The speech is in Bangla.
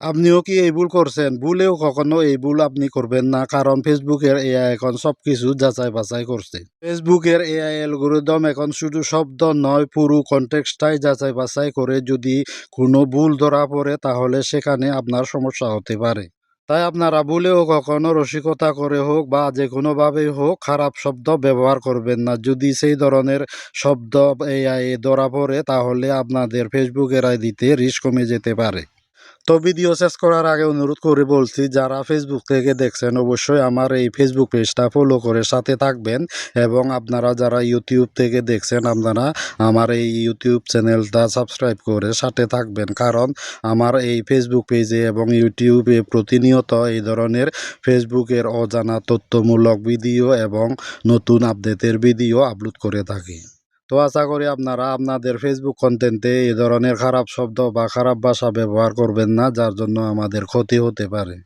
আপনিও কি এই ভুল করছেন? ভুলেও কখনো এই ভুল আপনি করবেন না, কারণ ফেসবুকের এআই এখন সবকিছু যাচাই বাছাই করছে। ফেসবুকের এআই অ্যালগরিদম এখন শুধু শব্দ নয়, পুরো কনটেক্সটটাই যাচাই বাছাই করে। যদি কোনো ভুল ধরা পড়ে তাহলে সেখানে আপনার সমস্যা হতে পারে। তাই আপনারা ভুলেও কখনো রসিকতা করে হোক বা যে কোনোভাবেই হোক খারাপ শব্দ ব্যবহার করবেন না। যদি সেই ধরনের শব্দ এআই ধরা পড়ে তাহলে আপনাদের ফেসবুকের আইডিতে রিস্ক কমে যেতে পারে। তো ভিডিও শেষ করার আগে অনুরোধ করে বলছি, যারা ফেসবুক থেকে দেখছেন অবশ্যই আমার এই ফেসবুক পেজটা ফলো করে সাথে থাকবেন, এবং আপনারা যারা ইউটিউব থেকে দেখছেন আপনারা আমার এই ইউটিউব চ্যানেলটা সাবস্ক্রাইব করে সাথে থাকবেন, কারণ আমার এই ফেসবুক পেজে এবং ইউটিউবে প্রতিনিয়ত এই ধরনের ফেসবুকের অজানা তথ্যমূলক ভিডিও এবং নতুন আপডেটের ভিডিও আপলোড করে থাকি। তো আশা করি আপনারা আপনাদের ফেসবুক কন্টেন্টে এই ধরনের খারাপ শব্দ বা খারাপ ভাষা ব্যবহার করবেন না, যার জন্য আমাদের ক্ষতি হতে পারে।